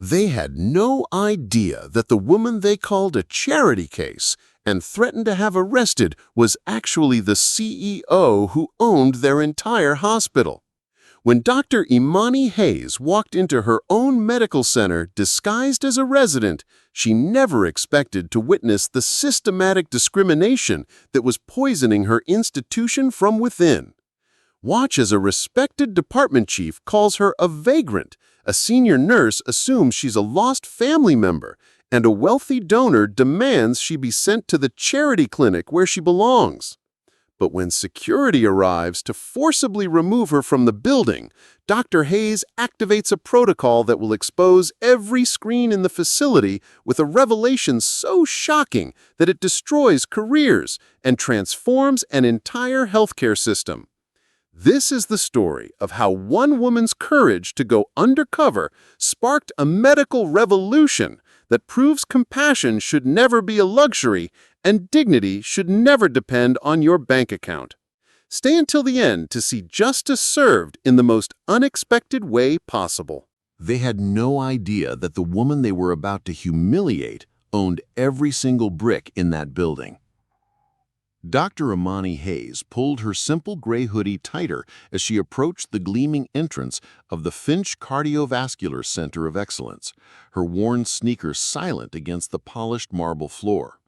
They had no idea that the woman they called a charity case and threatened to have arrested was actually the CEO who owned their entire hospital. When Dr. Imani Hayes walked into her own medical center disguised as a resident, she never expected to witness the systematic discrimination that was poisoning her institution from within. Watch as a respected department chief calls her a vagrant, a senior nurse assumes she's a lost family member, and a wealthy donor demands she be sent to the charity clinic where she belongs. But when security arrives to forcibly remove her from the building, Dr. Hayes activates a protocol that will expose every screen in the facility with a revelation so shocking that it destroys careers and transforms an entire healthcare system. This is the story of how one woman's courage to go undercover sparked a medical revolution that proves compassion should never be a luxury and dignity should never depend on your bank account. Stay until the end to see justice served in the most unexpected way possible. They had no idea that the woman they were about to humiliate owned every single brick in that building. Dr. Imani Hayes pulled her simple gray hoodie tighter as she approached the gleaming entrance of the Finch Cardiovascular Center of Excellence, her worn sneakers silent against the polished marble floor.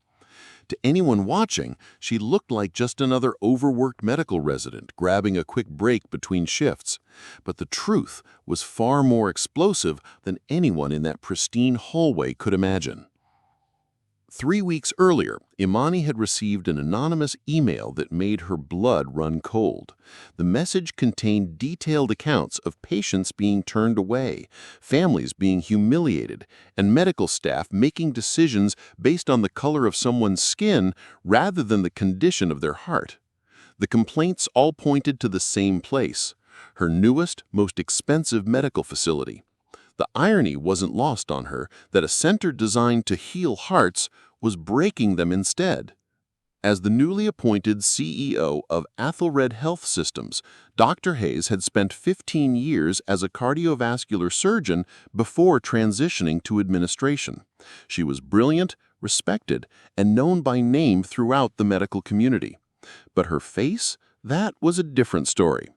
To anyone watching, she looked like just another overworked medical resident grabbing a quick break between shifts. But the truth was far more explosive than anyone in that pristine hallway could imagine. 3 weeks earlier, Imani had received an anonymous email that made her blood run cold. The message contained detailed accounts of patients being turned away, families being humiliated, and medical staff making decisions based on the color of someone's skin rather than the condition of their heart. The complaints all pointed to the same place, her newest, most expensive medical facility. The irony wasn't lost on her that a center designed to heal hearts was breaking them instead. As the newly appointed CEO of Athelred Health Systems, Dr. Hayes had spent 15 years as a cardiovascular surgeon before transitioning to administration. She was brilliant, respected, and known by name throughout the medical community. But her face? That was a different story.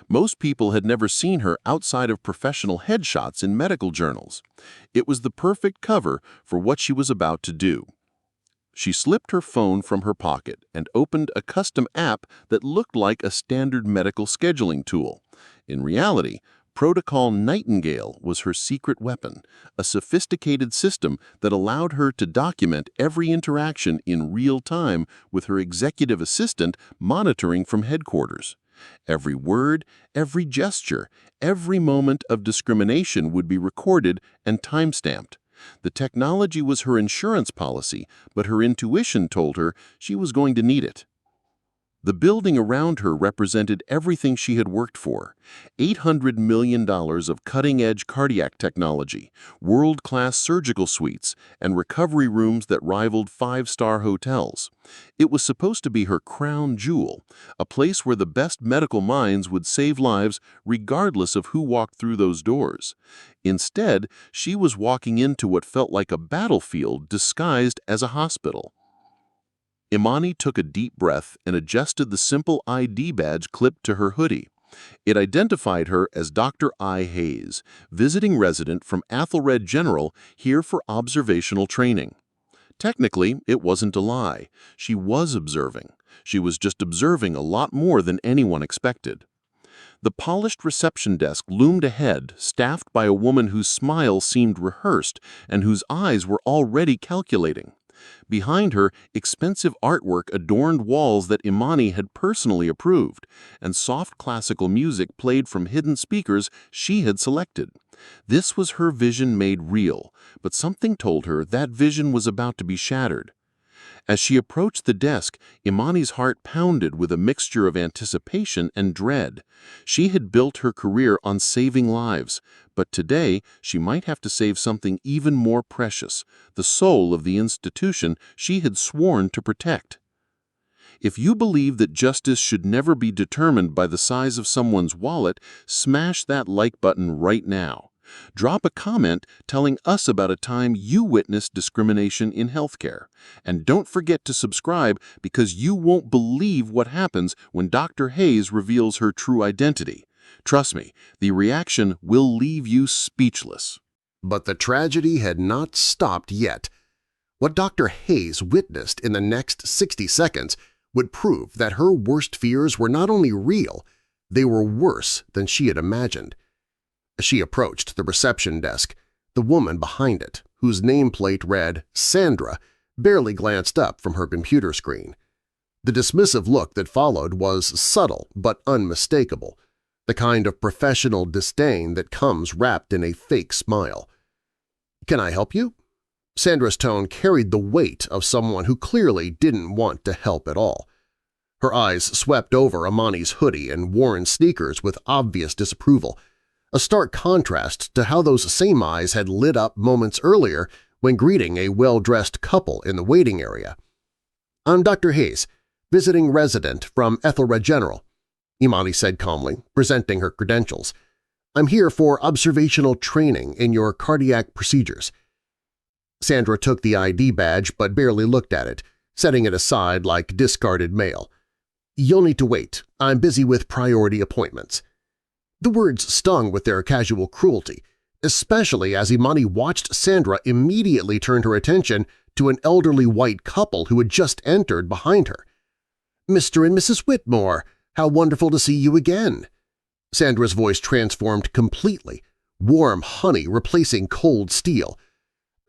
Most people had never seen her outside of professional headshots in medical journals. It was the perfect cover for what she was about to do. She slipped her phone from her pocket and opened a custom app that looked like a standard medical scheduling tool. In reality, Protocol Nightingale was her secret weapon, a sophisticated system that allowed her to document every interaction in real time with her executive assistant monitoring from headquarters. Every word, every gesture, every moment of discrimination would be recorded and time-stamped. The technology was her insurance policy, but her intuition told her she was going to need it. The building around her represented everything she had worked for: $800 million of cutting-edge cardiac technology, world-class surgical suites, and recovery rooms that rivaled five-star hotels. It was supposed to be her crown jewel, a place where the best medical minds would save lives regardless of who walked through those doors. Instead, she was walking into what felt like a battlefield disguised as a hospital. Imani took a deep breath and adjusted the simple ID badge clipped to her hoodie. It identified her as Dr. I. Hayes, visiting resident from Athelred General, here for observational training. Technically, it wasn't a lie. She was observing. She was just observing a lot more than anyone expected. The polished reception desk loomed ahead, staffed by a woman whose smile seemed rehearsed and whose eyes were already calculating. Behind her, expensive artwork adorned walls that Imani had personally approved, and soft classical music played from hidden speakers she had selected. This was her vision made real, but something told her that vision was about to be shattered. As she approached the desk, Imani's heart pounded with a mixture of anticipation and dread. She had built her career on saving lives, but today she might have to save something even more precious, the soul of the institution she had sworn to protect. If you believe that justice should never be determined by the size of someone's wallet, smash that like button right now. Drop a comment telling us about a time you witnessed discrimination in healthcare. And don't forget to subscribe because you won't believe what happens when Dr. Hayes reveals her true identity. Trust me, the reaction will leave you speechless. But the tragedy had not stopped yet. What Dr. Hayes witnessed in the next 60 seconds would prove that her worst fears were not only real, they were worse than she had imagined. As she approached the reception desk, the woman behind it, whose nameplate read Sandra, barely glanced up from her computer screen. The dismissive look that followed was subtle but unmistakable, the kind of professional disdain that comes wrapped in a fake smile. "Can I help you?" Sandra's tone carried the weight of someone who clearly didn't want to help at all. Her eyes swept over Imani's hoodie and worn sneakers with obvious disapproval, a stark contrast to how those same eyes had lit up moments earlier when greeting a well-dressed couple in the waiting area. "I'm Dr. Hayes, visiting resident from Ethelred General," Imani said calmly, presenting her credentials. "I'm here for observational training in your cardiac procedures." Sandra took the ID badge but barely looked at it, setting it aside like discarded mail. "You'll need to wait. I'm busy with priority appointments." The words stung with their casual cruelty, especially as Imani watched Sandra immediately turn her attention to an elderly white couple who had just entered behind her. "Mr. and Mrs. Whitmore, how wonderful to see you again!" Sandra's voice transformed completely, warm honey replacing cold steel.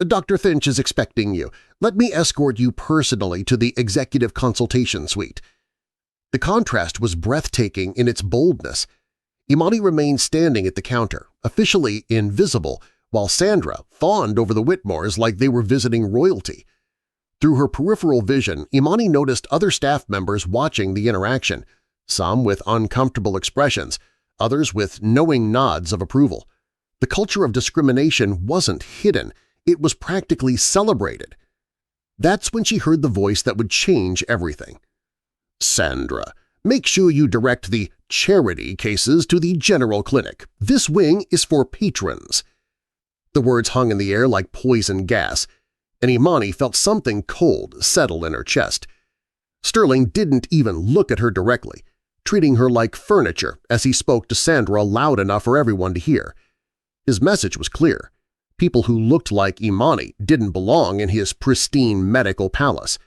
"Dr. Finch is expecting you. Let me escort you personally to the executive consultation suite." The contrast was breathtaking in its boldness. Imani remained standing at the counter, officially invisible, while Sandra fawned over the Whitmores like they were visiting royalty. Through her peripheral vision, Imani noticed other staff members watching the interaction, some with uncomfortable expressions, others with knowing nods of approval. The culture of discrimination wasn't hidden, it was practically celebrated. That's when she heard the voice that would change everything. "Sandra, make sure you direct the charity cases to the general clinic. This wing is for patrons." The words hung in the air like poison gas, and Imani felt something cold settle in her chest. Sterling didn't even look at her directly, treating her like furniture as he spoke to Sandra loud enough for everyone to hear. His message was clear. People who looked like Imani didn't belong in his pristine medical palace.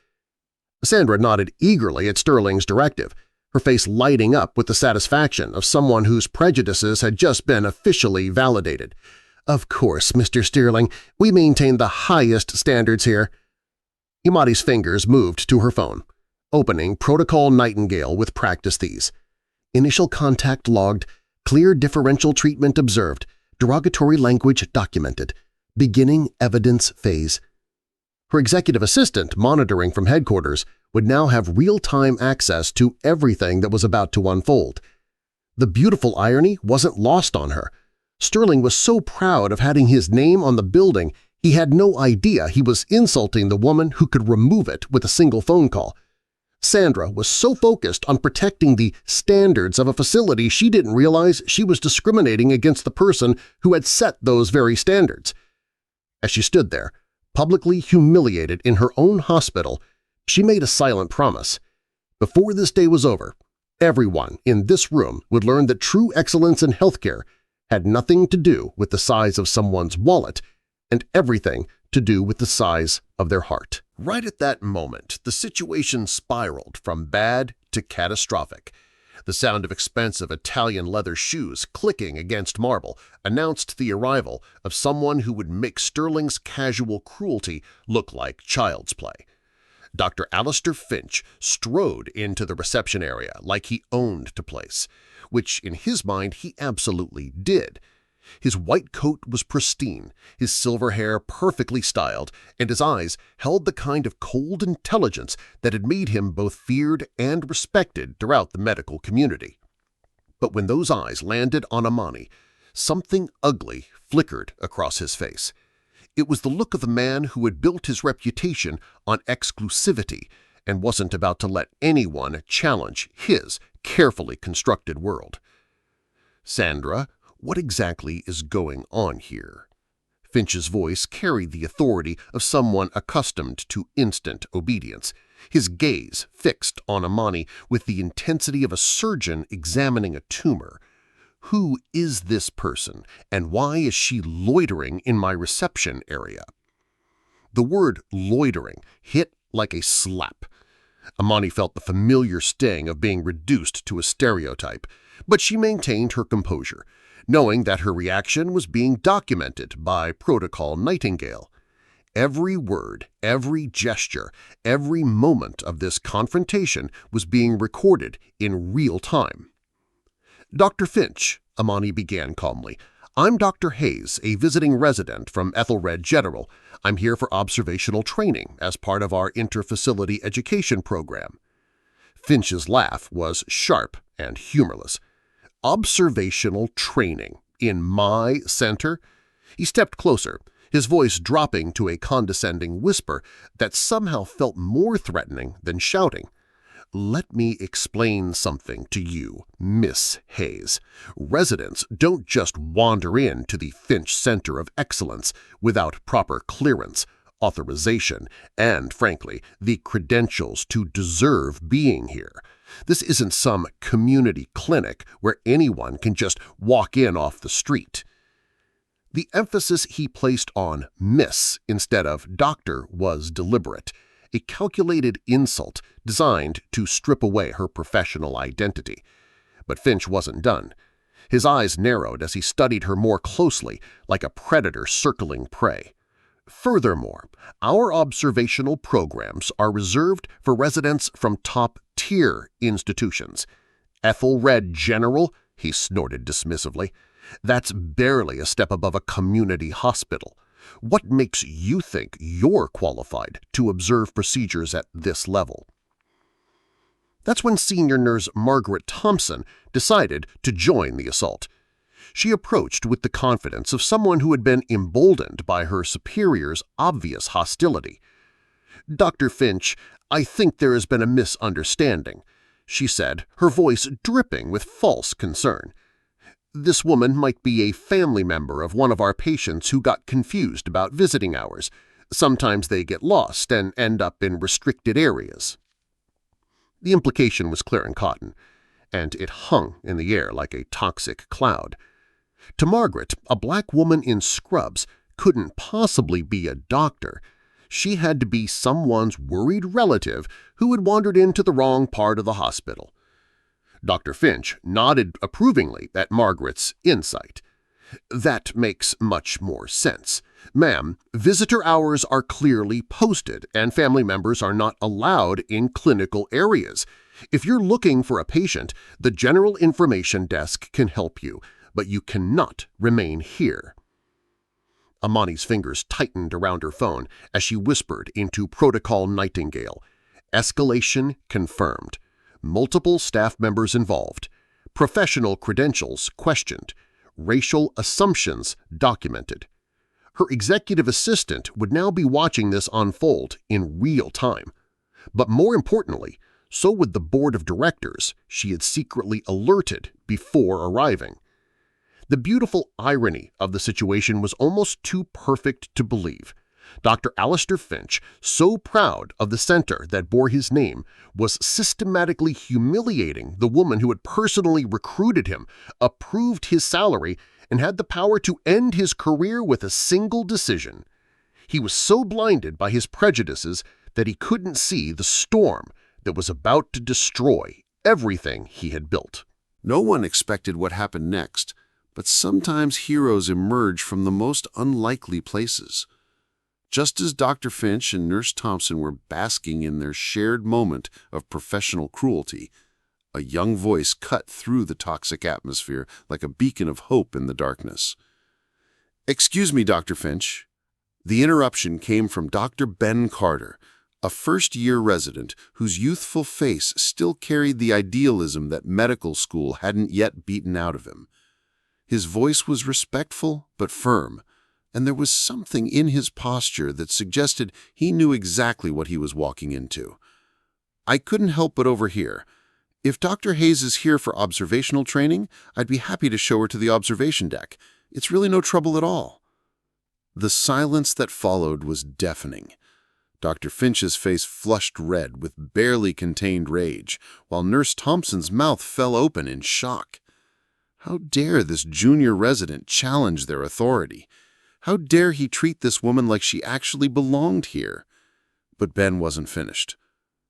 Sandra nodded eagerly at Sterling's directive, her face lighting up with the satisfaction of someone whose prejudices had just been officially validated. "Of course, Mr. Sterling, we maintain the highest standards here." Imani's fingers moved to her phone, opening Protocol Nightingale with practice these. "Initial contact logged, clear differential treatment observed, derogatory language documented, beginning evidence phase." Her executive assistant, monitoring from headquarters, would now have real-time access to everything that was about to unfold. The beautiful irony wasn't lost on her. Sterling was so proud of having his name on the building he had no idea he was insulting the woman who could remove it with a single phone call. Sandra was so focused on protecting the standards of a facility she didn't realize she was discriminating against the person who had set those very standards. As she stood there, publicly humiliated in her own hospital, she made a silent promise. Before this day was over, everyone in this room would learn that true excellence in healthcare had nothing to do with the size of someone's wallet and everything to do with the size of their heart. Right at that moment, the situation spiraled from bad to catastrophic. The sound of expensive Italian leather shoes clicking against marble announced the arrival of someone who would make Sterling's casual cruelty look like child's play. Dr. Alistair Finch strode into the reception area like he owned the place, which in his mind he absolutely did. His white coat was pristine, his silver hair perfectly styled, and his eyes held the kind of cold intelligence that had made him both feared and respected throughout the medical community. But when those eyes landed on Imani, something ugly flickered across his face. It was the look of the man who had built his reputation on exclusivity and wasn't about to let anyone challenge his carefully constructed world. "Sandra, What exactly is going on here? Finch's voice carried the authority of someone accustomed to instant obedience, his gaze fixed on Imani with the intensity of a surgeon examining a tumor. Who is this person, and why is she loitering in my reception area? The word loitering hit like a slap. Imani felt the familiar sting of being reduced to a stereotype, but she maintained her composure, knowing that her reaction was being documented by Protocol Nightingale. Every word, every gesture, every moment of this confrontation was being recorded in real time. "Dr. Finch," Imani began calmly, "I'm Dr. Hayes, a visiting resident from Ethelred General. I'm here for observational training as part of our interfacility education program." Finch's laugh was sharp and humorless. "Observational training? In my center?" He stepped closer, his voice dropping to a condescending whisper that somehow felt more threatening than shouting. "Let me explain something to you, Miss Hayes. Residents don't just wander in to the Finch Center of Excellence without proper clearance, authorization, and, frankly, the credentials to deserve being here. This isn't some community clinic where anyone can just walk in off the street." The emphasis he placed on Miss instead of Doctor was deliberate, a calculated insult designed to strip away her professional identity. But Finch wasn't done. His eyes narrowed as he studied her more closely, like a predator circling prey. "Furthermore, our observational programs are reserved for residents from top-tier institutions. Ethelred General," he snorted dismissively, "that's barely a step above a community hospital. What makes you think you're qualified to observe procedures at this level?" That's when senior nurse Margaret Thompson decided to join the assault. She approached with the confidence of someone who had been emboldened by her superior's obvious hostility. "Dr. Finch, I think there has been a misunderstanding," she said, her voice dripping with false concern. "This woman might be a family member of one of our patients who got confused about visiting hours. Sometimes they get lost and end up in restricted areas." The implication was clear and cotton, and it hung in the air like a toxic cloud. To Margaret, a black woman in scrubs couldn't possibly be a doctor. She had to be someone's worried relative who had wandered into the wrong part of the hospital. Dr. Finch nodded approvingly at Margaret's insight. "That makes much more sense. Ma'am, visitor hours are clearly posted and family members are not allowed in clinical areas. If you're looking for a patient, the General Information Desk can help you, but you cannot remain here." Imani's fingers tightened around her phone as she whispered into Protocol Nightingale. "Escalation confirmed. Multiple staff members involved. Professional credentials questioned. Racial assumptions documented." Her executive assistant would now be watching this unfold in real time. But more importantly, so would the board of directors she had secretly alerted before arriving. The beautiful irony of the situation was almost too perfect to believe. Dr. Alistair Finch, so proud of the center that bore his name, was systematically humiliating the woman who had personally recruited him, approved his salary, and had the power to end his career with a single decision. He was so blinded by his prejudices that he couldn't see the storm that was about to destroy everything he had built. No one expected what happened next, but sometimes heroes emerge from the most unlikely places. Just as Dr. Finch and Nurse Thompson were basking in their shared moment of professional cruelty, a young voice cut through the toxic atmosphere like a beacon of hope in the darkness. "Excuse me, Dr. Finch." The interruption came from Dr. Ben Carter, a first-year resident whose youthful face still carried the idealism that medical school hadn't yet beaten out of him. His voice was respectful but firm, and there was something in his posture that suggested he knew exactly what he was walking into. "I couldn't help but overhear. If Dr. Hayes is here for observational training, I'd be happy to show her to the observation deck. It's really no trouble at all." The silence that followed was deafening. Dr. Finch's face flushed red with barely contained rage, while Nurse Thompson's mouth fell open in shock. How dare this junior resident challenge their authority? How dare he treat this woman like she actually belonged here? But Ben wasn't finished.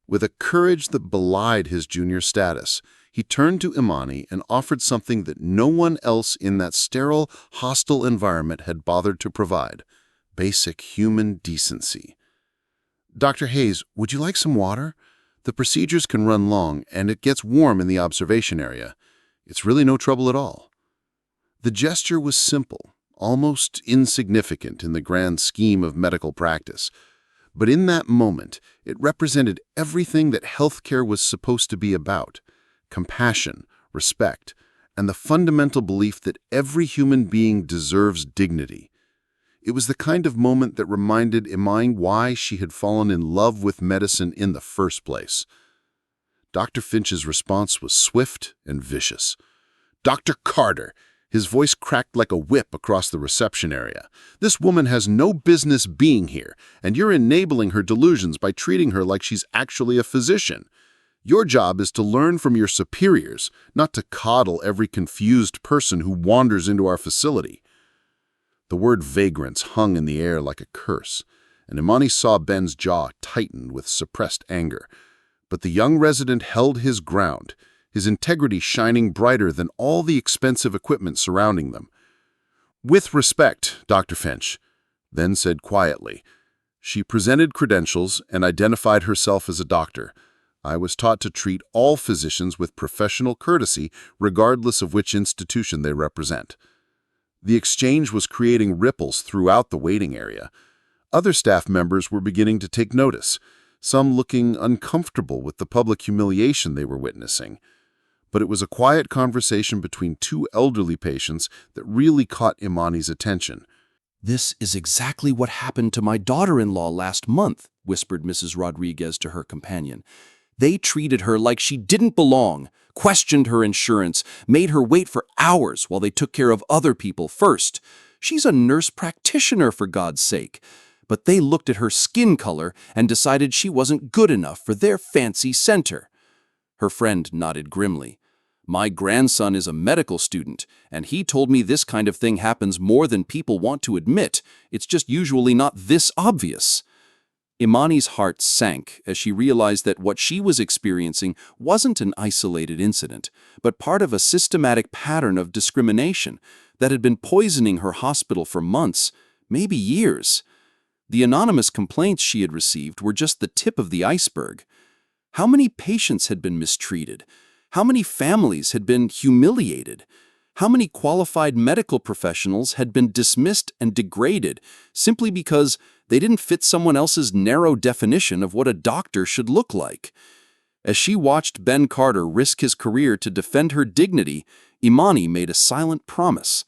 With a courage that belied his junior status, he turned to Imani and offered something that no one else in that sterile, hostile environment had bothered to provide: basic human decency. "Dr. Hayes, would you like some water? The procedures can run long, and it gets warm in the observation area. It's really no trouble at all." The gesture was simple, almost insignificant in the grand scheme of medical practice. But in that moment, it represented everything that healthcare was supposed to be about: compassion, respect, and the fundamental belief that every human being deserves dignity. It was the kind of moment that reminded Imani why she had fallen in love with medicine in the first place. Dr. Finch's response was swift and vicious. "Dr. Carter!" His voice cracked like a whip across the reception area. "This woman has no business being here, and you're enabling her delusions by treating her like she's actually a physician. Your job is to learn from your superiors, not to coddle every confused person who wanders into our facility." The word vagrants hung in the air like a curse, and Imani saw Ben's jaw tighten with suppressed anger. But the young resident held his ground, his integrity shining brighter than all the expensive equipment surrounding them. "With respect, Dr. Finch," then said quietly. She presented credentials and identified herself as a doctor. "I was taught to treat all physicians with professional courtesy, regardless of which institution they represent." The exchange was creating ripples throughout the waiting area. Other staff members were beginning to take notice, some looking uncomfortable with the public humiliation they were witnessing. But it was a quiet conversation between two elderly patients that really caught Imani's attention. "This is exactly what happened to my daughter-in-law last month," whispered Mrs. Rodriguez to her companion. "They treated her like she didn't belong, questioned her insurance, made her wait for hours while they took care of other people first. She's a nurse practitioner, for God's sake. But they looked at her skin color and decided she wasn't good enough for their fancy center." Her friend nodded grimly. "My grandson is a medical student, and he told me this kind of thing happens more than people want to admit. It's just usually not this obvious." Imani's heart sank as she realized that what she was experiencing wasn't an isolated incident, but part of a systematic pattern of discrimination that had been poisoning her hospital for months, maybe years. The anonymous complaints she had received were just the tip of the iceberg. How many patients had been mistreated? How many families had been humiliated? How many qualified medical professionals had been dismissed and degraded simply because they didn't fit someone else's narrow definition of what a doctor should look like? As she watched Ben Carter risk his career to defend her dignity, Imani made a silent promise.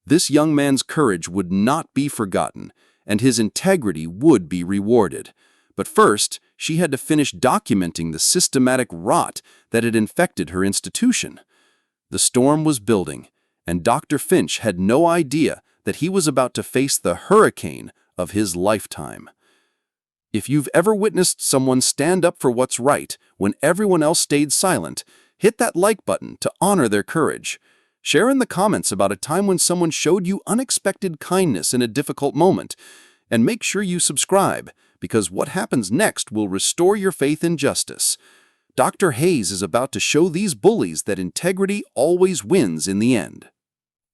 This young man's courage would not be forgotten, and his integrity would be rewarded. But first, she had to finish documenting the systematic rot that had infected her institution. The storm was building, and Dr. Finch had no idea that he was about to face the hurricane of his lifetime. If you've ever witnessed someone stand up for what's right when everyone else stayed silent, hit that like button to honor their courage. Share in the comments about a time when someone showed you unexpected kindness in a difficult moment. And make sure you subscribe, because what happens next will restore your faith in justice. Dr. Hayes is about to show these bullies that integrity always wins in the end.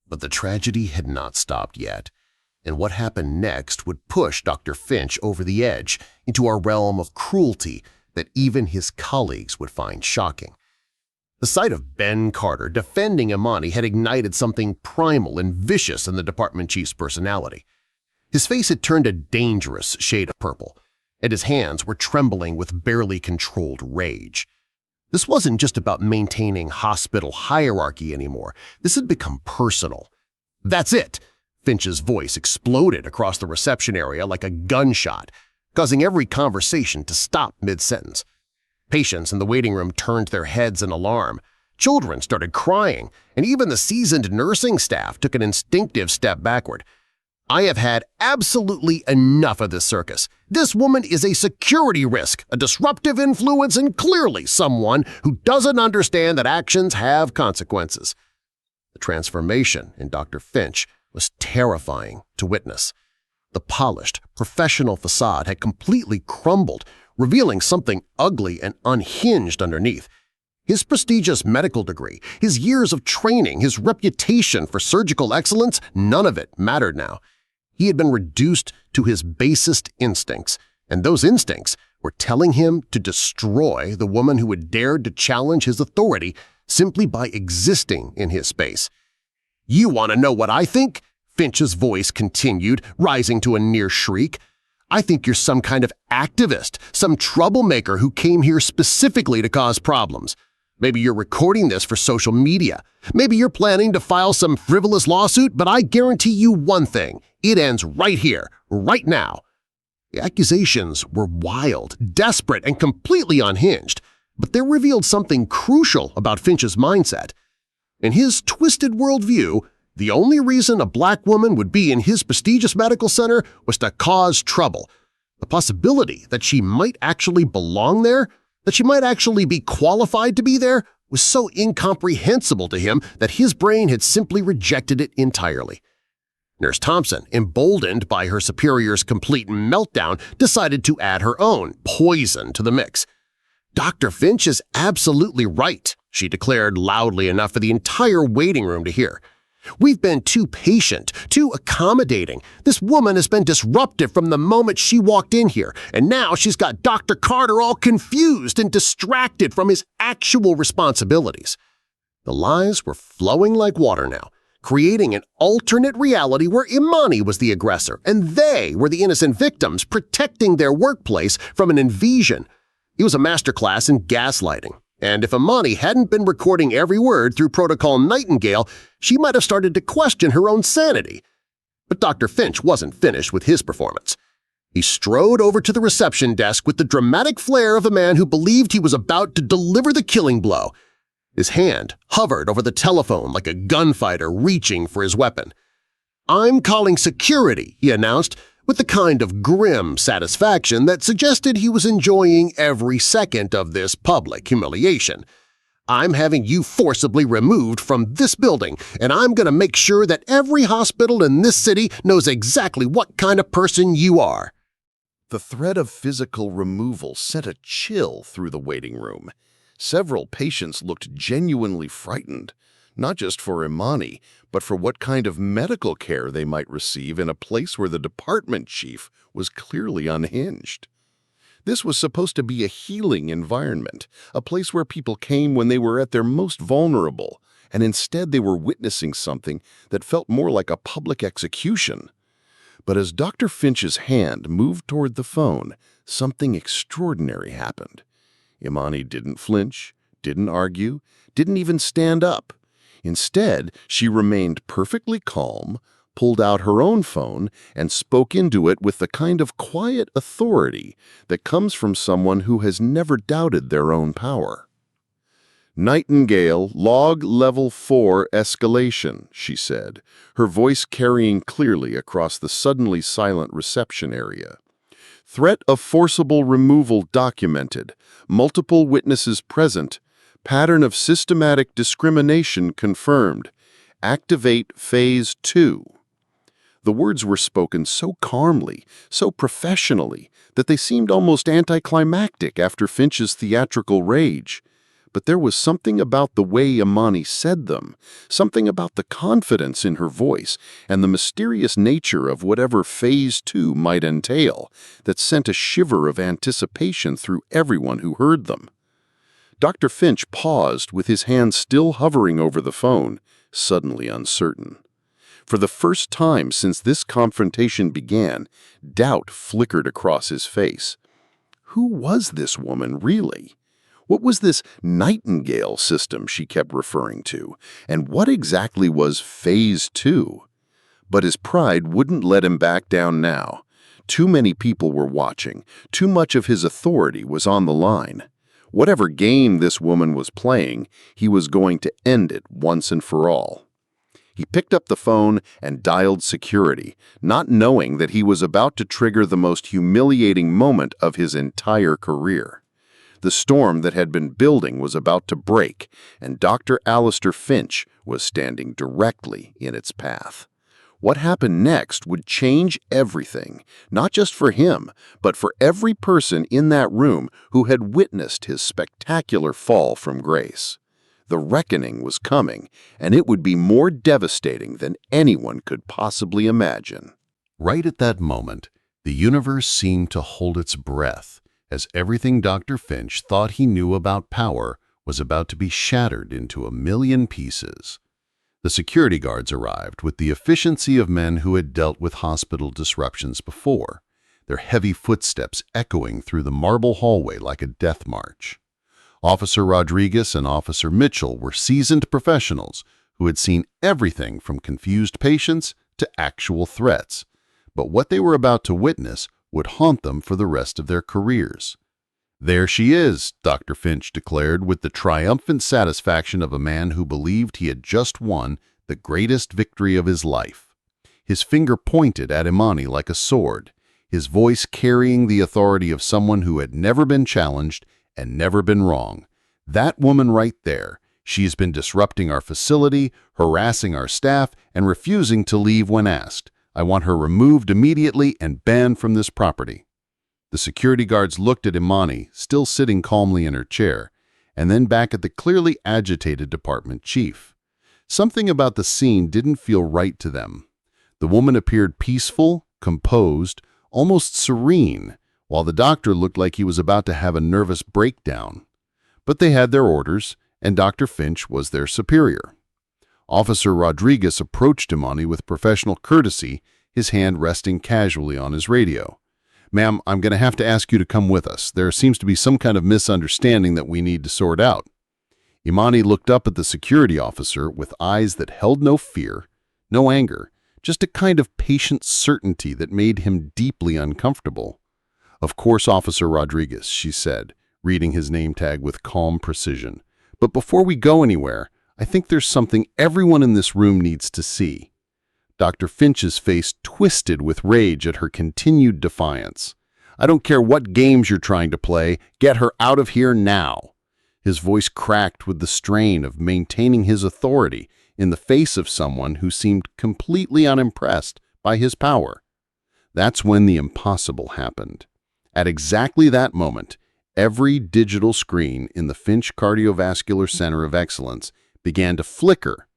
But the tragedy had not stopped yet, and what happened next would push Dr. Finch over the edge into a realm of cruelty that even his colleagues would find shocking. The sight of Ben Carter defending Imani had ignited something primal and vicious in the department chief's personality. His face had turned a dangerous shade of purple, and his hands were trembling with barely controlled rage. This wasn't just about maintaining hospital hierarchy anymore. This had become personal. "That's it!" Finch's voice exploded across the reception area like a gunshot, causing every conversation to stop mid-sentence. Patients in the waiting room turned their heads in alarm. Children started crying, and even the seasoned nursing staff took an instinctive step backward. I have had absolutely enough of this circus. This woman is a security risk, a disruptive influence, and clearly someone who doesn't understand that actions have consequences. The transformation in Dr. Finch was terrifying to witness. The polished, professional facade had completely crumbled, revealing something ugly and unhinged underneath. His prestigious medical degree, his years of training, his reputation for surgical excellence, none of it mattered now. He had been reduced to his basest instincts, and those instincts were telling him to destroy the woman who had dared to challenge his authority simply by existing in his space. "You want to know what I think?" Finch's voice continued, rising to a near shriek. "I think you're some kind of activist, some troublemaker who came here specifically to cause problems. Maybe you're recording this for social media. Maybe you're planning to file some frivolous lawsuit, but I guarantee you one thing. It ends right here, right now." The accusations were wild, desperate, and completely unhinged, but they revealed something crucial about Finch's mindset. In his twisted worldview, the only reason a black woman would be in his prestigious medical center was to cause trouble. The possibility that she might actually belong there, that she might actually be qualified to be there, was so incomprehensible to him that his brain had simply rejected it entirely. Nurse Thompson, emboldened by her superior's complete meltdown, decided to add her own poison to the mix. "Dr. Finch is absolutely right," she declared loudly enough for the entire waiting room to hear. "We've been too patient, too accommodating. This woman has been disruptive from the moment she walked in here, and now she's got Dr. Carter all confused and distracted from his actual responsibilities." The lies were flowing like water now, creating an alternate reality where Imani was the aggressor and they were the innocent victims protecting their workplace from an invasion. It was a masterclass in gaslighting. And if Imani hadn't been recording every word through Protocol Nightingale, she might have started to question her own sanity. But Dr. Finch wasn't finished with his performance. He strode over to the reception desk with the dramatic flair of a man who believed he was about to deliver the killing blow. His hand hovered over the telephone like a gunfighter reaching for his weapon. "I'm calling security," he announced, with the kind of grim satisfaction that suggested he was enjoying every second of this public humiliation. "I'm having you forcibly removed from this building, and I'm going to make sure that every hospital in this city knows exactly what kind of person you are." The threat of physical removal sent a chill through the waiting room. Several patients looked genuinely frightened, not just for Imani, but for what kind of medical care they might receive in a place where the department chief was clearly unhinged. This was supposed to be a healing environment, a place where people came when they were at their most vulnerable, and instead they were witnessing something that felt more like a public execution. But as Dr. Finch's hand moved toward the phone, something extraordinary happened. Imani didn't flinch, didn't argue, didn't even stand up. Instead, she remained perfectly calm, pulled out her own phone, and spoke into it with the kind of quiet authority that comes from someone who has never doubted their own power. "Nightingale, log level 4 escalation," she said, her voice carrying clearly across the suddenly silent reception area. "Threat of forcible removal documented. Multiple witnesses present. Pattern of systematic discrimination confirmed. Activate Phase 2. The words were spoken so calmly, so professionally, that they seemed almost anticlimactic after Finch's theatrical rage. But there was something about the way Imani said them, something about the confidence in her voice and the mysterious nature of whatever Phase 2 might entail, that sent a shiver of anticipation through everyone who heard them. Dr. Finch paused with his hand still hovering over the phone, suddenly uncertain. For the first time since this confrontation began, doubt flickered across his face. Who was this woman, really? What was this Nightingale system she kept referring to, and what exactly was Phase 2? But his pride wouldn't let him back down now. Too many people were watching. Too much of his authority was on the line. Whatever game this woman was playing, he was going to end it once and for all. He picked up the phone and dialed security, not knowing that he was about to trigger the most humiliating moment of his entire career. The storm that had been building was about to break, and Dr. Alistair Finch was standing directly in its path. What happened next would change everything, not just for him, but for every person in that room who had witnessed his spectacular fall from grace. The reckoning was coming, and it would be more devastating than anyone could possibly imagine. Right at that moment, the universe seemed to hold its breath, as everything Dr. Finch thought he knew about power was about to be shattered into a million pieces. The security guards arrived with the efficiency of men who had dealt with hospital disruptions before, their heavy footsteps echoing through the marble hallway like a death march. Officer Rodriguez and Officer Mitchell were seasoned professionals who had seen everything from confused patients to actual threats, but what they were about to witness would haunt them for the rest of their careers. "There she is," Dr. Finch declared with the triumphant satisfaction of a man who believed he had just won the greatest victory of his life. His finger pointed at Imani like a sword, his voice carrying the authority of someone who had never been challenged and never been wrong. "That woman right there, she's been disrupting our facility, harassing our staff, and refusing to leave when asked. I want her removed immediately and banned from this property." The security guards looked at Imani, still sitting calmly in her chair, and then back at the clearly agitated department chief. Something about the scene didn't feel right to them. The woman appeared peaceful, composed, almost serene, while the doctor looked like he was about to have a nervous breakdown. But they had their orders, and Dr. Finch was their superior. Officer Rodriguez approached Imani with professional courtesy, his hand resting casually on his radio. "Ma'am, I'm going to have to ask you to come with us. There seems to be some kind of misunderstanding that we need to sort out." Imani looked up at the security officer with eyes that held no fear, no anger, just a kind of patient certainty that made him deeply uncomfortable. "Of course, Officer Rodriguez," she said, reading his name tag with calm precision. "But before we go anywhere, I think there's something everyone in this room needs to see." Dr. Finch's face twisted with rage at her continued defiance. "I don't care what games you're trying to play, get her out of here now." His voice cracked with the strain of maintaining his authority in the face of someone who seemed completely unimpressed by his power. That's when the impossible happened. At exactly that moment, every digital screen in the Finch Cardiovascular Center of Excellence began to flicker.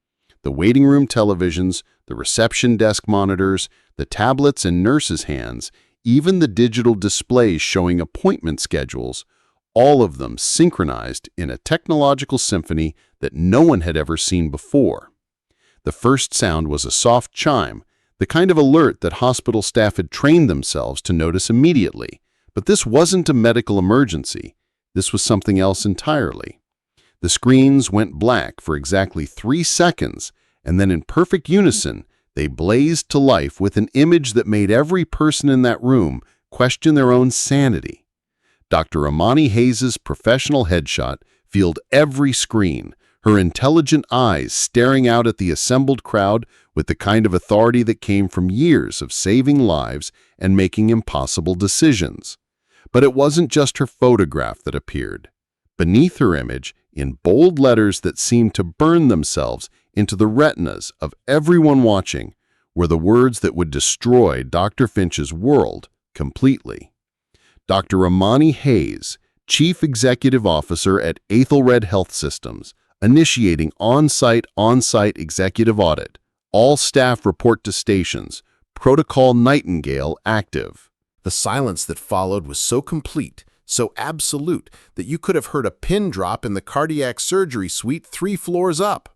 The waiting room televisions, the reception desk monitors, the tablets in nurses' hands, even the digital displays showing appointment schedules, all of them synchronized in a technological symphony that no one had ever seen before. The first sound was a soft chime, the kind of alert that hospital staff had trained themselves to notice immediately. But this wasn't a medical emergency. This was something else entirely. The screens went black for exactly 3 seconds, and then in perfect unison, they blazed to life with an image that made every person in that room question their own sanity. Dr. Imani Hayes' professional headshot filled every screen, her intelligent eyes staring out at the assembled crowd with the kind of authority that came from years of saving lives and making impossible decisions. But it wasn't just her photograph that appeared. Beneath her image, in bold letters that seemed to burn themselves into the retinas of everyone watching, were the words that would destroy Dr. Finch's world completely. Dr. Imani Hayes, Chief Executive Officer at Aethelred Health Systems, initiating on-site executive audit. All staff report to stations. Protocol Nightingale active. The silence that followed was so complete, so absolute, that you could have heard a pin drop in the cardiac surgery suite 3 floors up.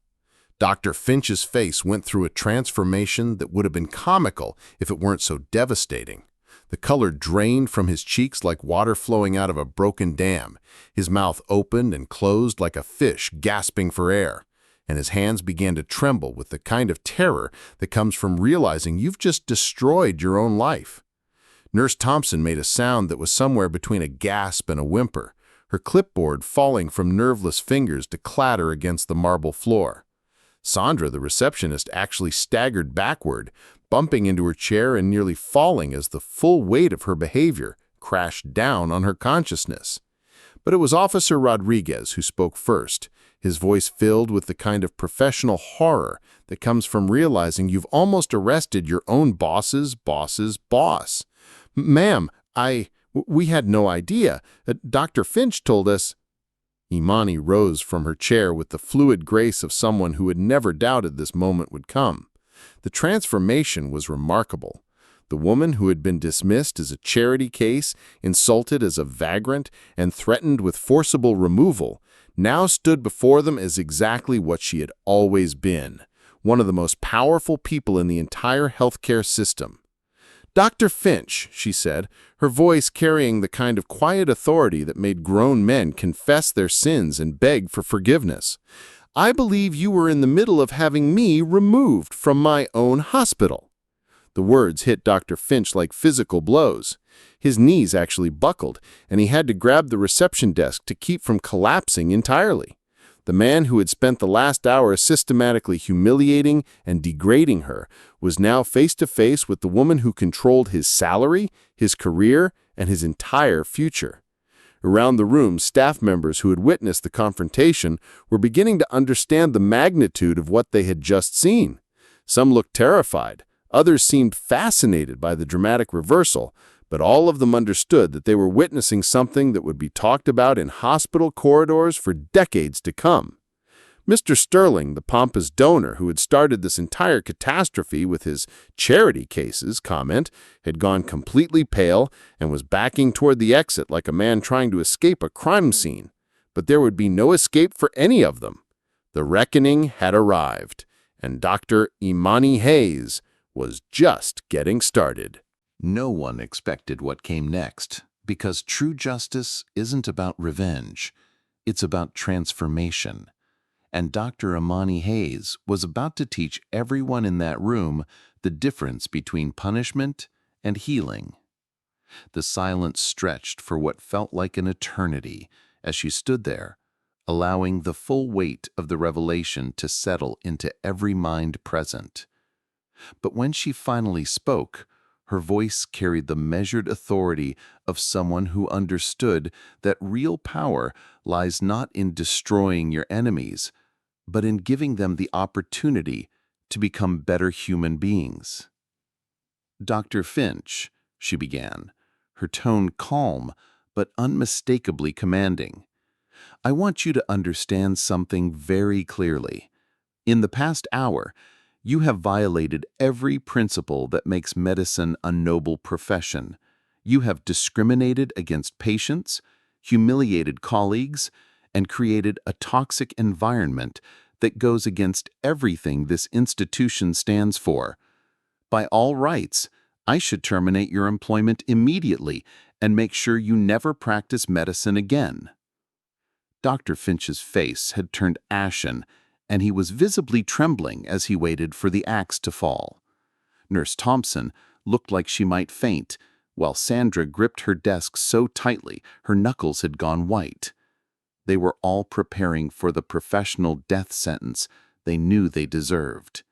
Dr. Finch's face went through a transformation that would have been comical if it weren't so devastating. The color drained from his cheeks like water flowing out of a broken dam. His mouth opened and closed like a fish gasping for air, and his hands began to tremble with the kind of terror that comes from realizing you've just destroyed your own life. Nurse Thompson made a sound that was somewhere between a gasp and a whimper. her clipboard falling from nerveless fingers to clatter against the marble floor. Sandra, the receptionist, actually staggered backward, bumping into her chair and nearly falling as the full weight of her behavior crashed down on her consciousness. But it was Officer Rodriguez who spoke first, his voice filled with the kind of professional horror that comes from realizing you've almost arrested your own boss's boss's boss. "Ma'am, we had no idea. Dr. Finch told us—" Imani rose from her chair with the fluid grace of someone who had never doubted this moment would come. The transformation was remarkable. The woman who had been dismissed as a charity case, insulted as a vagrant, and threatened with forcible removal, now stood before them as exactly what she had always been, one of the most powerful people in the entire healthcare system. "Dr. Finch," she said, her voice carrying the kind of quiet authority that made grown men confess their sins and beg for forgiveness, "I believe you were in the middle of having me removed from my own hospital." The words hit Dr. Finch like physical blows. His knees actually buckled, and he had to grab the reception desk to keep from collapsing entirely. The man who had spent the last hour systematically humiliating and degrading her was now face to face with the woman who controlled his salary, his career, and his entire future. Around the room, staff members who had witnessed the confrontation were beginning to understand the magnitude of what they had just seen. Some looked terrified. Others seemed fascinated by the dramatic reversal, but all of them understood that they were witnessing something that would be talked about in hospital corridors for decades to come. Mr. Sterling, the pompous donor who had started this entire catastrophe with his charity cases comment, had gone completely pale and was backing toward the exit like a man trying to escape a crime scene. But there would be no escape for any of them. The reckoning had arrived, and Dr. Imani Hayes was just getting started. No one expected what came next, because true justice isn't about revenge. It's about transformation. And Dr. Imani Hayes was about to teach everyone in that room the difference between punishment and healing. The silence stretched for what felt like an eternity as she stood there, allowing the full weight of the revelation to settle into every mind present. But when she finally spoke, her voice carried the measured authority of someone who understood that real power lies not in destroying your enemies, but in giving them the opportunity to become better human beings. "Dr. Finch," she began, her tone calm but unmistakably commanding, "I want you to understand something very clearly. In the past hour, you have violated every principle that makes medicine a noble profession. You have discriminated against patients, humiliated colleagues, and created a toxic environment that goes against everything this institution stands for. By all rights, I should terminate your employment immediately and make sure you never practice medicine again." Dr. Finch's face had turned ashen, and he was visibly trembling as he waited for the axe to fall. Nurse Thompson looked like she might faint, while Sandra gripped her desk so tightly her knuckles had gone white. They were all preparing for the professional death sentence they knew they deserved.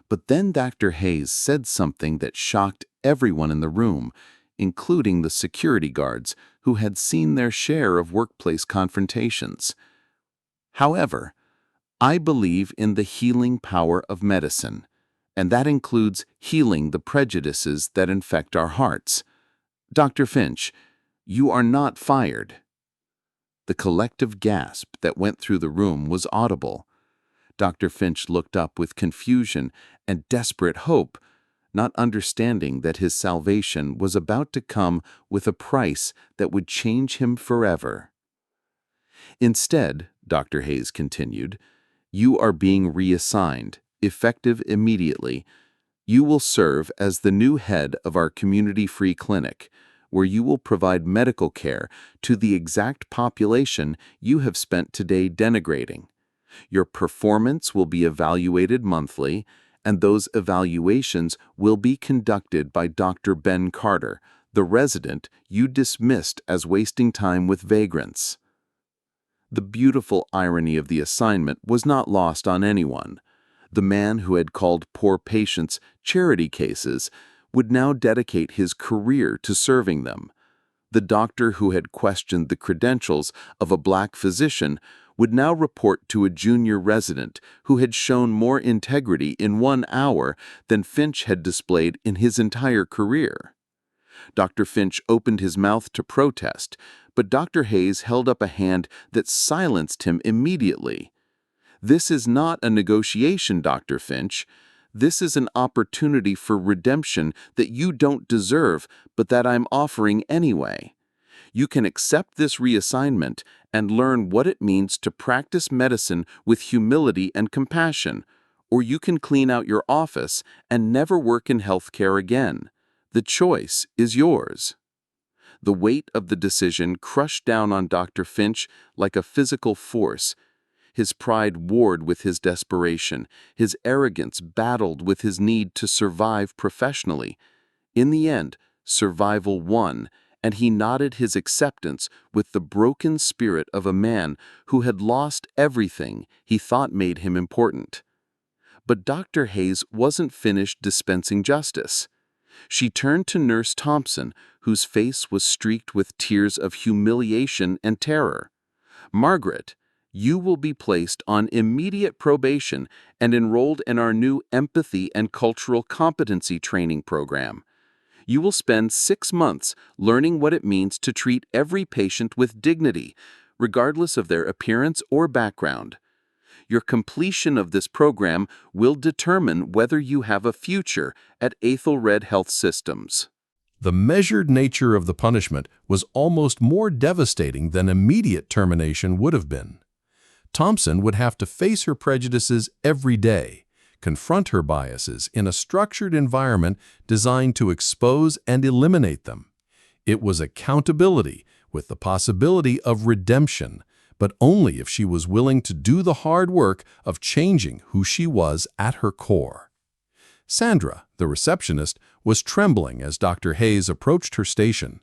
But then Dr. Hayes said something that shocked everyone in the room, including the security guards who had seen their share of workplace confrontations. "However, I believe in the healing power of medicine, and that includes healing the prejudices that infect our hearts. Dr. Finch, you are not fired." The collective gasp that went through the room was audible. Dr. Finch looked up with confusion and desperate hope, not understanding that his salvation was about to come with a price that would change him forever. "Instead," Dr. Hayes continued, "you are being reassigned, effective immediately. You will serve as the new head of our community-free clinic, where you will provide medical care to the exact population you have spent today denigrating. Your performance will be evaluated monthly, and those evaluations will be conducted by Dr. Ben Carter, The resident you dismissed as wasting time with vagrants. The beautiful irony of the assignment was not lost on anyone. The man who had called poor patients charity cases would now dedicate his career to serving them. The doctor who had questioned the credentials of a black physician would now report to a junior resident who had shown more integrity in 1 hour than Finch had displayed in his entire career. Dr. Finch opened his mouth to protest, but Dr. Hayes held up a hand that silenced him immediately. "This is not a negotiation, Dr. Finch. This is an opportunity for redemption that you don't deserve, but that I'm offering anyway. You can accept this reassignment and learn what it means to practice medicine with humility and compassion, or you can clean out your office and never work in healthcare again. The choice is yours." The weight of the decision crushed down on Dr. Finch like a physical force. His pride warred with his desperation. His arrogance battled with his need to survive professionally. In the end, survival won, and he nodded his acceptance with the broken spirit of a man who had lost everything he thought made him important. But Dr. Hayes wasn't finished dispensing justice. She turned to Nurse Thompson, whose face was streaked with tears of humiliation and terror. "Margaret, you will be placed on immediate probation and enrolled in our new empathy and cultural competency training program. You will spend 6 months learning what it means to treat every patient with dignity, regardless of their appearance or background. Your completion of this program will determine whether you have a future at Ethelred Health Systems." The measured nature of the punishment was almost more devastating than immediate termination would have been. Thompson would have to face her prejudices every day, confront her biases in a structured environment designed to expose and eliminate them. It was accountability with the possibility of redemption, but only if she was willing to do the hard work of changing who she was at her core. Sandra, the receptionist, was trembling as Dr. Hayes approached her station.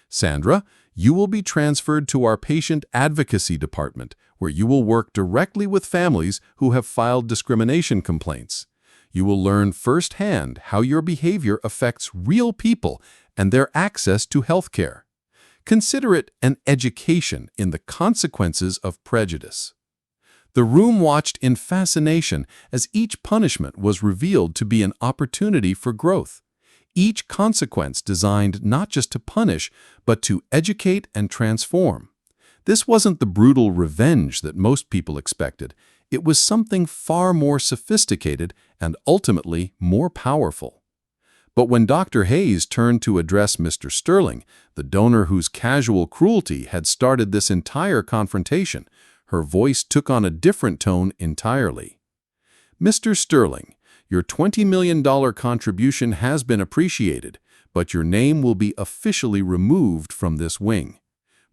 "Sandra, you will be transferred to our patient advocacy department, where you will work directly with families who have filed discrimination complaints. You will learn firsthand how your behavior affects real people and their access to health care. Consider it an education in the consequences of prejudice." The room watched in fascination as each punishment was revealed to be an opportunity for growth. Each consequence designed not just to punish, but to educate and transform. This wasn't the brutal revenge that most people expected. It was something far more sophisticated and ultimately more powerful. But when Dr. Hayes turned to address Mr. Sterling, the donor whose casual cruelty had started this entire confrontation, her voice took on a different tone entirely. "Mr. Sterling, your $20 million contribution has been appreciated, but your name will be officially removed from this wing.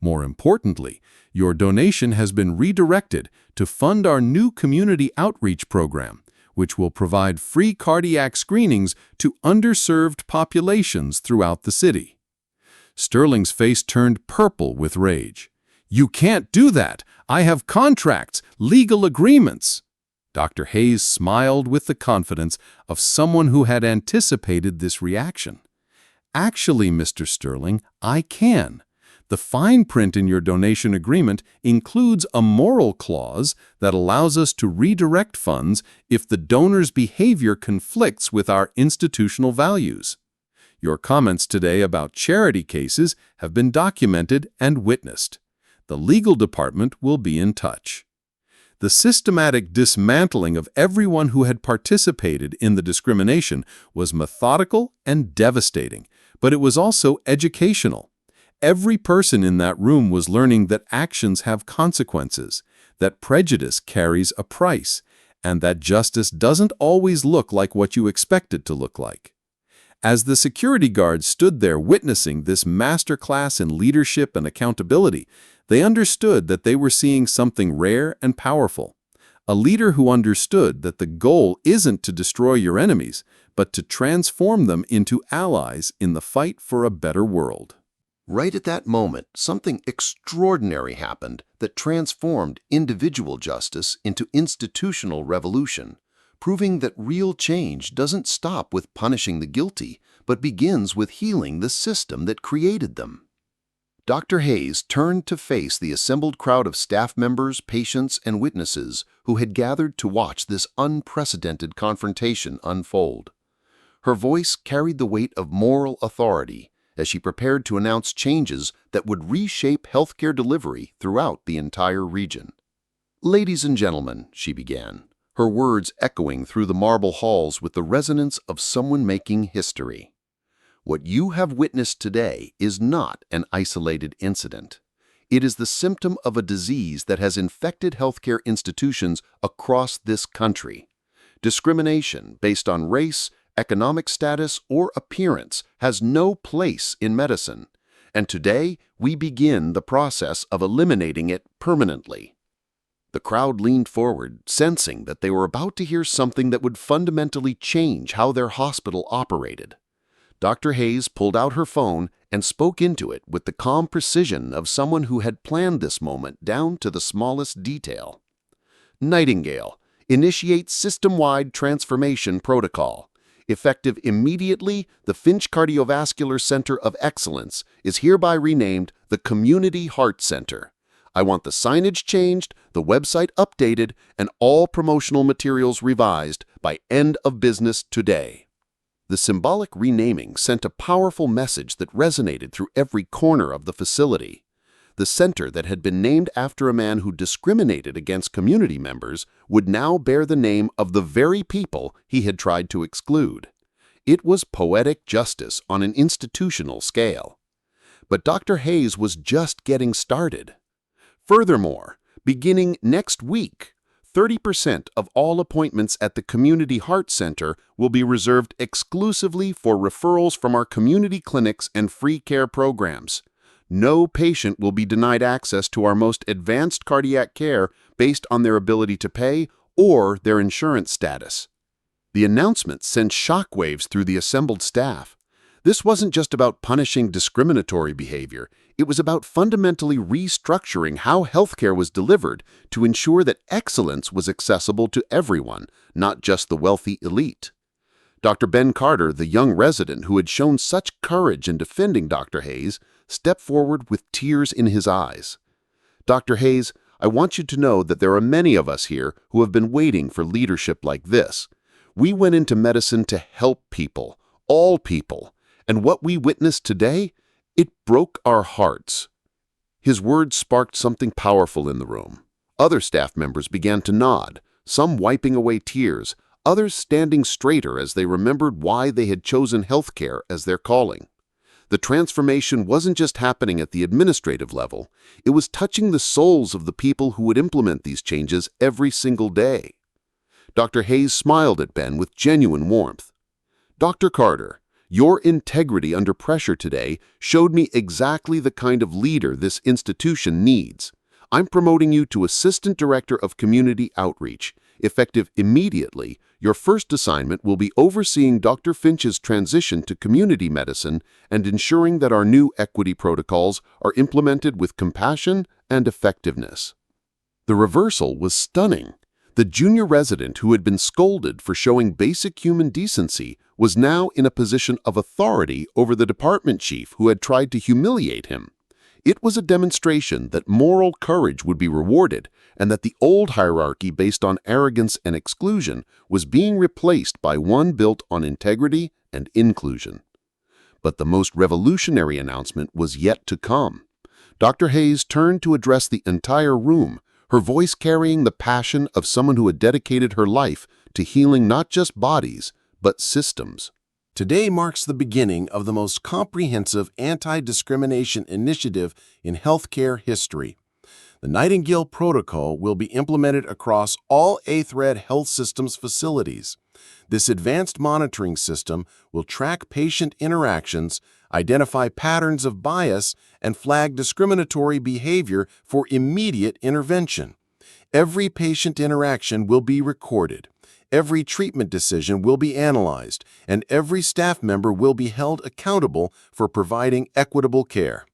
More importantly, your donation has been redirected to fund our new community outreach program, which will provide free cardiac screenings to underserved populations throughout the city." Sterling's face turned purple with rage. "You can't do that! I have contracts, legal agreements." Dr. Hayes smiled with the confidence of someone who had anticipated this reaction. "Actually, Mr. Sterling, I can. The fine print in your donation agreement includes a moral clause that allows us to redirect funds if the donor's behavior conflicts with our institutional values. Your comments today about charity cases have been documented and witnessed. The legal department will be in touch." The systematic dismantling of everyone who had participated in the discrimination was methodical and devastating, but it was also educational. Every person in that room was learning that actions have consequences, that prejudice carries a price, and that justice doesn't always look like what you expect it to look like. As the security guards stood there witnessing this masterclass in leadership and accountability, they understood that they were seeing something rare and powerful, A leader who understood that the goal isn't to destroy your enemies, but to transform them into allies in the fight for a better world. Right at that moment, something extraordinary happened that transformed individual justice into institutional revolution, proving that real change doesn't stop with punishing the guilty, but begins with healing the system that created them. Dr. Hayes turned to face the assembled crowd of staff members, patients, and witnesses who had gathered to watch this unprecedented confrontation unfold. Her voice carried the weight of moral authority as she prepared to announce changes that would reshape healthcare delivery throughout the entire region. "Ladies and gentlemen," she began, her words echoing through the marble halls with the resonance of someone making history. "What you have witnessed today is not an isolated incident. It is the symptom of a disease that has infected healthcare institutions across this country. Discrimination based on race, economic status, or appearance has no place in medicine, and today we begin the process of eliminating it permanently." The crowd leaned forward, sensing that they were about to hear something that would fundamentally change how their hospital operated. Dr. Hayes pulled out her phone and spoke into it with the calm precision of someone who had planned this moment down to the smallest detail. "Nightingale, initiate system-wide transformation protocol. Effective immediately, the Finch Cardiovascular Center of Excellence is hereby renamed the Community Heart Center. I want the signage changed, the website updated, and all promotional materials revised by end of business today." The symbolic renaming sent a powerful message that resonated through every corner of the facility. The center that had been named after a man who discriminated against community members would now bear the name of the very people he had tried to exclude. It was poetic justice on an institutional scale. But Dr. Hayes was just getting started. Furthermore, beginning next week, 30% of all appointments at the Community Heart Center will be reserved exclusively for referrals from our community clinics and free care programs. No patient will be denied access to our most advanced cardiac care based on their ability to pay or their insurance status. The announcement sent shockwaves through the assembled staff. This wasn't just about punishing discriminatory behavior. It was about fundamentally restructuring how healthcare was delivered to ensure that excellence was accessible to everyone, not just the wealthy elite. Dr. Ben Carter, the young resident who had shown such courage in defending Dr. Hayes, stepped forward with tears in his eyes. "Dr. Hayes, I want you to know that there are many of us here who have been waiting for leadership like this. We went into medicine to help people, all people, and what we witnessed today, it broke our hearts." His words sparked something powerful in the room. Other staff members began to nod, some wiping away tears, others standing straighter as they remembered why they had chosen healthcare as their calling. The transformation wasn't just happening at the administrative level, it was touching the souls of the people who would implement these changes every single day. Dr. Hayes smiled at Ben with genuine warmth. "Dr. Carter, your integrity under pressure today showed me exactly the kind of leader this institution needs. I'm promoting you to Assistant Director of Community Outreach. Effective immediately, your first assignment will be overseeing Dr. Finch's transition to community medicine and ensuring that our new equity protocols are implemented with compassion and effectiveness." The reversal was stunning. The junior resident who had been scolded for showing basic human decency was now in a position of authority over the department chief who had tried to humiliate him. It was a demonstration that moral courage would be rewarded and that the old hierarchy based on arrogance and exclusion was being replaced by one built on integrity and inclusion. But the most revolutionary announcement was yet to come. Dr. Hayes turned to address the entire room, her voice carrying the passion of someone who had dedicated her life to healing not just bodies, but systems. Today marks the beginning of the most comprehensive anti-discrimination initiative in healthcare history. The Nightingale Protocol will be implemented across all 8th Red Health Systems facilities. This advanced monitoring system will track patient interactions, identify patterns of bias, and flag discriminatory behavior for immediate intervention. Every patient interaction will be recorded. Every treatment decision will be analyzed, and every staff member will be held accountable for providing equitable care.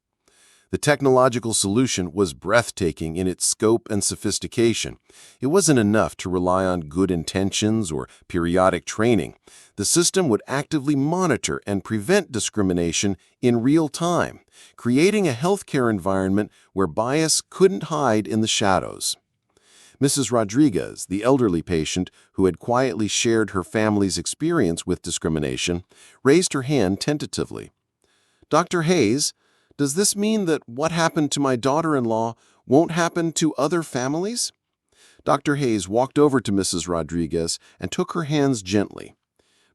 The technological solution was breathtaking in its scope and sophistication. It wasn't enough to rely on good intentions or periodic training. The system would actively monitor and prevent discrimination in real time, creating a healthcare environment where bias couldn't hide in the shadows. Mrs. Rodriguez, the elderly patient who had quietly shared her family's experience with discrimination, raised her hand tentatively. "Dr. Hayes, does this mean that what happened to my daughter-in-law won't happen to other families?" Dr. Hayes walked over to Mrs. Rodriguez and took her hands gently.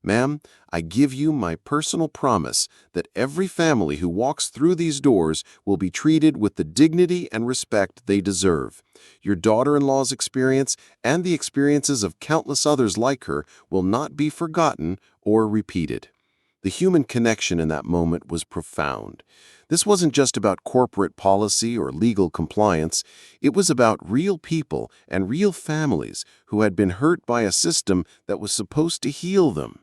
"Ma'am, I give you my personal promise that every family who walks through these doors will be treated with the dignity and respect they deserve. Your daughter-in-law's experience and the experiences of countless others like her will not be forgotten or repeated." The human connection in that moment was profound. This wasn't just about corporate policy or legal compliance. It was about real people and real families who had been hurt by a system that was supposed to heal them.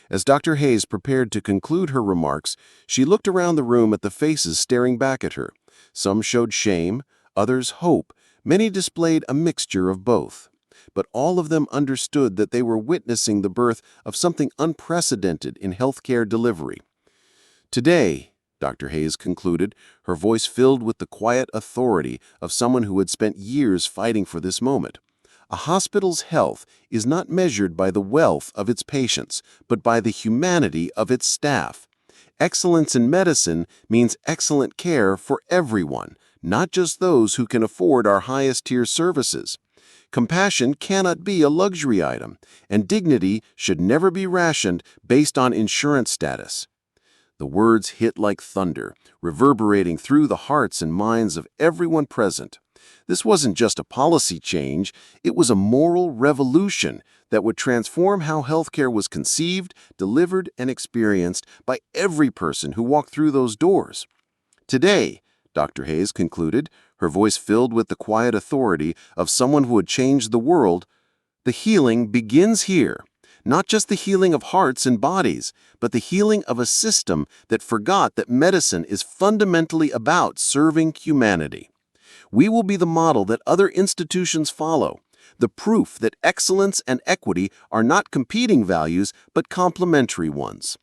As Dr. Hayes prepared to conclude her remarks, she looked around the room at the faces staring back at her. Some showed shame, others hope, many displayed a mixture of both. But all of them understood that they were witnessing the birth of something unprecedented in healthcare delivery. "Today," Dr. Hayes concluded, her voice filled with the quiet authority of someone who had spent years fighting for this moment, "a hospital's health is not measured by the wealth of its patients, but by the humanity of its staff. Excellence in medicine means excellent care for everyone, not just those who can afford our highest-tier services. Compassion cannot be a luxury item, and dignity should never be rationed based on insurance status." The words hit like thunder, reverberating through the hearts and minds of everyone present. This wasn't just a policy change, it was a moral revolution that would transform how healthcare was conceived, delivered, and experienced by every person who walked through those doors. "Today," Dr. Hayes concluded, her voice filled with the quiet authority of someone who had changed the world, "the healing begins here. Not just the healing of hearts and bodies, but the healing of a system that forgot that medicine is fundamentally about serving humanity. We will be the model that other institutions follow, the proof that excellence and equity are not competing values but complementary ones."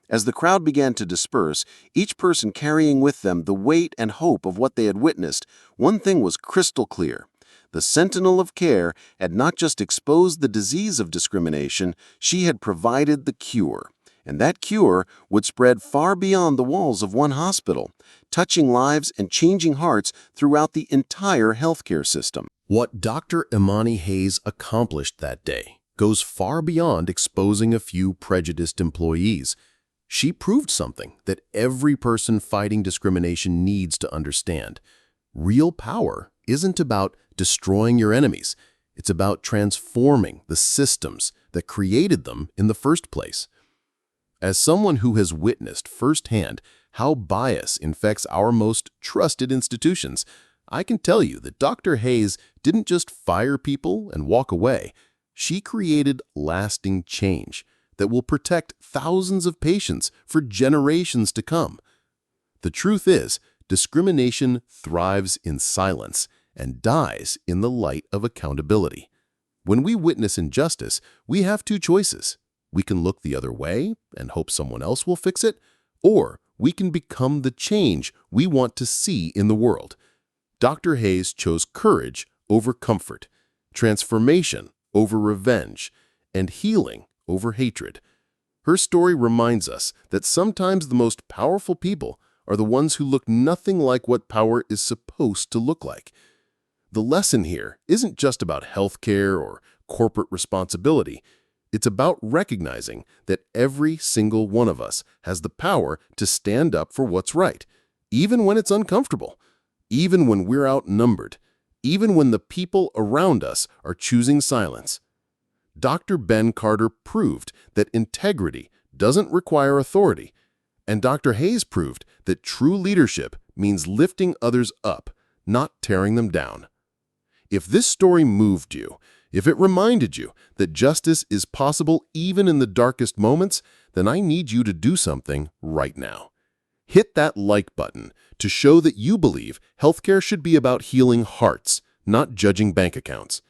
As the crowd began to disperse, each person carrying with them the weight and hope of what they had witnessed, one thing was crystal clear. The sentinel of care had not just exposed the disease of discrimination, she had provided the cure. And that cure would spread far beyond the walls of one hospital, touching lives and changing hearts throughout the entire healthcare system. What Dr. Imani Hayes accomplished that day goes far beyond exposing a few prejudiced employees. She proved something that every person fighting discrimination needs to understand. Real power isn't about destroying your enemies. It's about transforming the systems that created them in the first place. As someone who has witnessed firsthand how bias infects our most trusted institutions, I can tell you that Dr. Hayes didn't just fire people and walk away. She created lasting change that will protect thousands of patients for generations to come. The truth is, discrimination thrives in silence and dies in the light of accountability. When we witness injustice, we have two choices. We can look the other way and hope someone else will fix it, or we can become the change we want to see in the world. Dr. Hayes chose courage over comfort, transformation over revenge, and healing over hatred. Her story reminds us that sometimes the most powerful people are the ones who look nothing like what power is supposed to look like. The lesson here isn't just about healthcare or corporate responsibility. It's about recognizing that every single one of us has the power to stand up for what's right, even when it's uncomfortable, even when we're outnumbered, even when the people around us are choosing silence. Dr. Ben Carter proved that integrity doesn't require authority, and Dr. Hayes proved that true leadership means lifting others up, not tearing them down. If this story moved you, if it reminded you that justice is possible even in the darkest moments, then I need you to do something right now. Hit that like button to show that you believe healthcare should be about healing hearts, not judging bank accounts.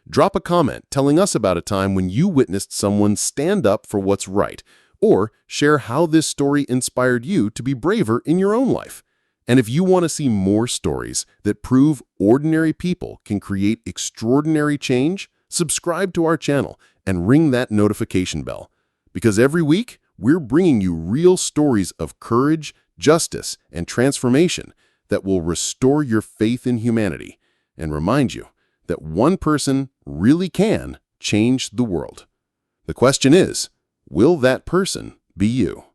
Drop a comment telling us about a time when you witnessed someone stand up for what's right, or share how this story inspired you to be braver in your own life. And if you want to see more stories that prove ordinary people can create extraordinary change, subscribe to our channel and ring that notification bell. Because every week, we're bringing you real stories of courage, justice, and transformation that will restore your faith in humanity and remind you that one person really can change the world. The question is, will that person be you?